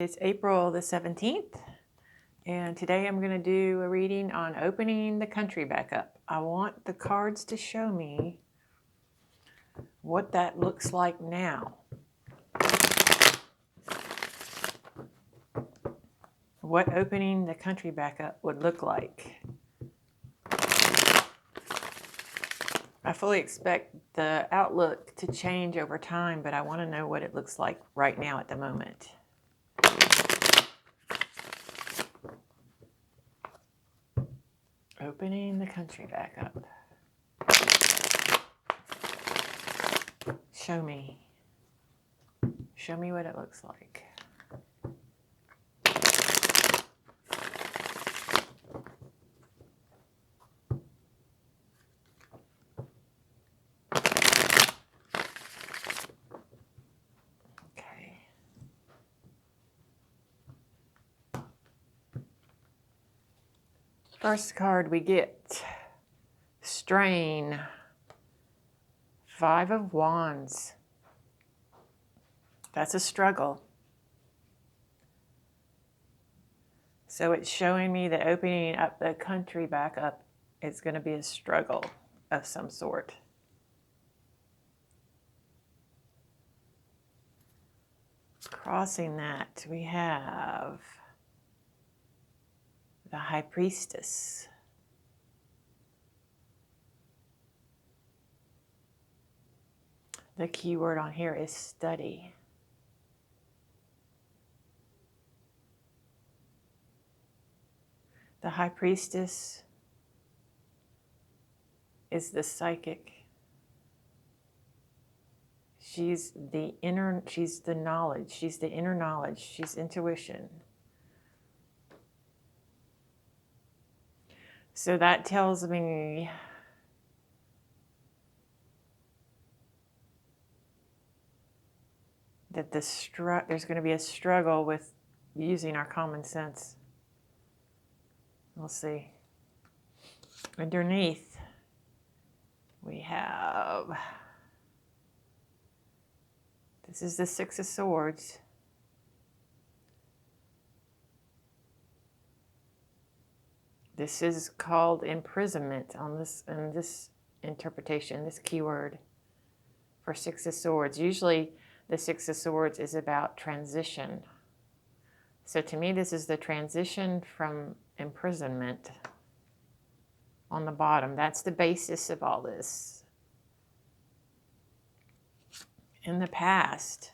It's April the 17th, and today I'm going to do a reading on opening the country back up. I want the cards to show me what that looks like now. What opening the country back up would look like. I fully expect the outlook to change over time, but I want to know what it looks like right now at the moment. Opening the country back up. Show me. Show me what it looks like. Okay. First card we get, Strain. 5 of Wands. That's a struggle. So it's showing me that opening up the country back up is going to be a struggle of some sort. Crossing that, we have the High Priestess. The key word on here is study. The High Priestess is the psychic. She's the knowledge. She's the inner knowledge. She's intuition. So that tells me that there's going to be a struggle with using our common sense. We'll see. Underneath, we have, this is the Six of Swords. This is called imprisonment in this interpretation, this keyword for Six of Swords. Usually the Six of Swords is about transition. So to me, this is the transition from imprisonment on the bottom. That's the basis of all this. In the past,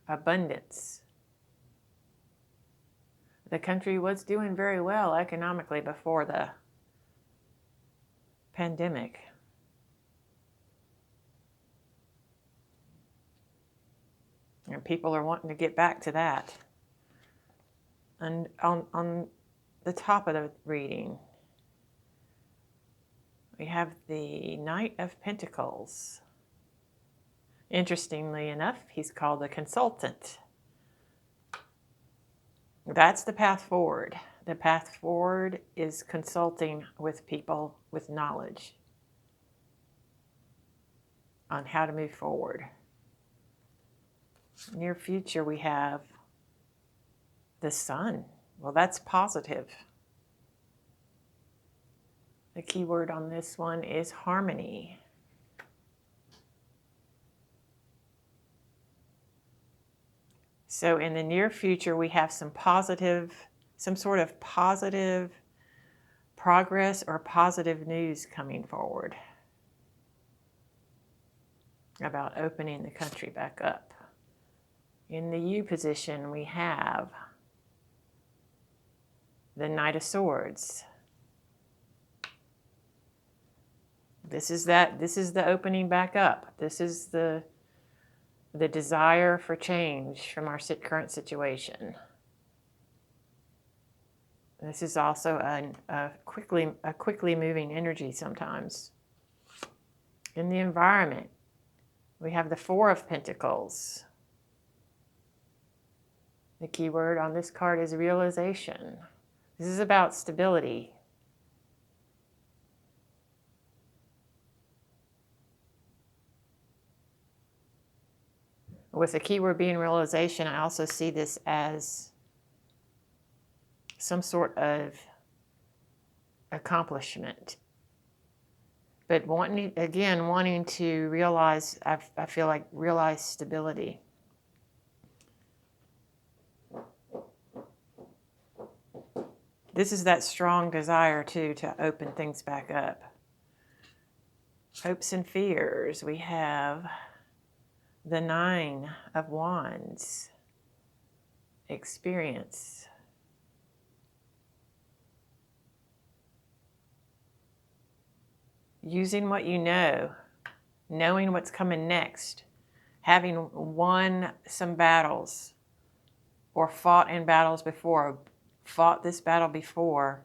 abundance. The country was doing very well economically before the pandemic. And people are wanting to get back to that. And on the top of the reading, we have the Knight of Pentacles. Interestingly enough, he's called a consultant. That's the path forward. The path forward is consulting with people with knowledge on how to move forward. Near future, we have the Sun. Well, that's positive. The key word on this one is harmony. So in the near future, we have some sort of positive progress or positive news coming forward about opening the country back up. In the U position, we have the Knight of Swords. This is the opening back up. This is the desire for change from our current situation. This is also a quickly moving energy sometimes. In the environment, we have the Four of Pentacles. The key word on this card is realization. This is about stability. with the keyword being realization, I also see this as some sort of accomplishment. But wanting to realize, I feel like realize stability. This is that strong desire too to open things back up. Hopes and fears. We have the 9 of Wands. Experience. Using what you know, knowing what's coming next, having won some battles or fought in battles before, fought this battle before,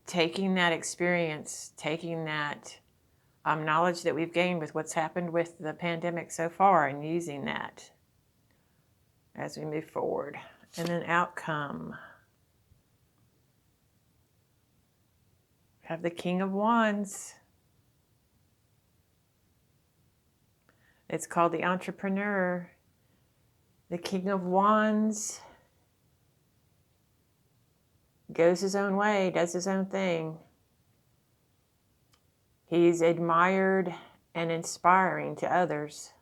taking that experience, taking that knowledge that we've gained with what's happened with the pandemic so far and using that as we move forward. And then outcome. Have the King of Wands. It's called the Entrepreneur. The King of Wands goes his own way, does his own thing. He's admired and inspiring to others.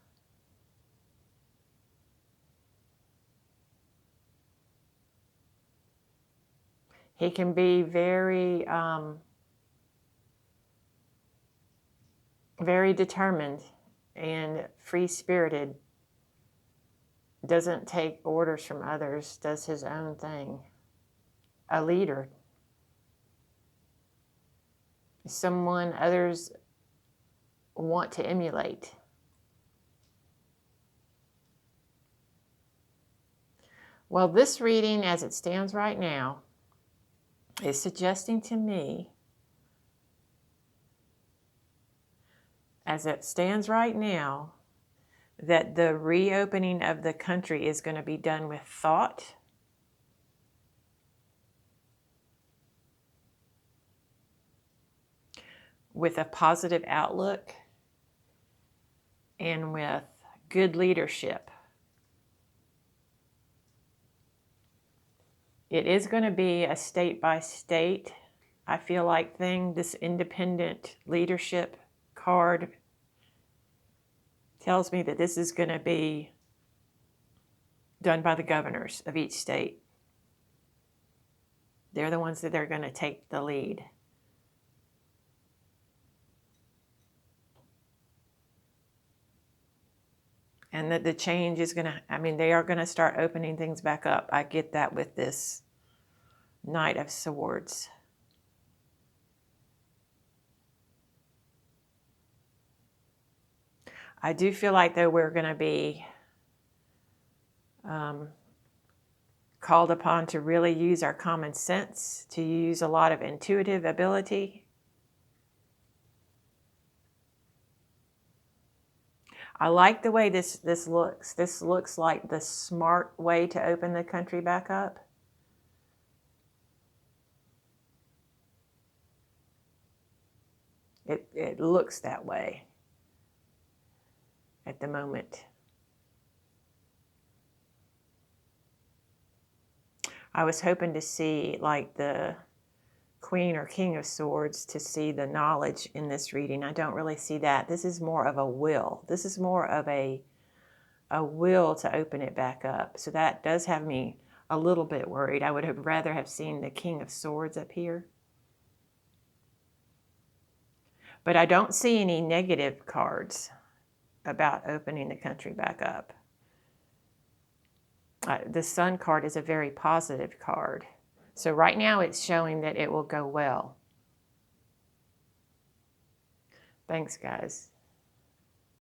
He can be very, very determined and free-spirited. Doesn't take orders from others, does his own thing. A leader. Someone others want to emulate. Well, this reading, as it stands right now, is suggesting to me, as it stands right now, that the reopening of the country is going to be done with thought, with a positive outlook, and with good leadership. It is going to be a state-by-state, I feel like, thing. This independent leadership card tells me that this is going to be done by the governors of each state. They're the ones that are going to take the lead. And that the change is going to, they are going to start opening things back up. I get that with this Knight of Swords. I do feel like, though, we're going to be called upon to really use our common sense, to use a lot of intuitive ability. I like the way this looks. This looks like the smart way to open the country back up. It looks that way at the moment. I was hoping to see, like, the Queen or King of Swords, to see the knowledge in this reading. I don't really see that. This is more of a will. This is more of a will to open it back up. So that does have me a little bit worried. I would have rather have seen the King of Swords up here. But I don't see any negative cards about opening the country back up. The Sun card is a very positive card. So right now it's showing that it will go well. Thanks, guys.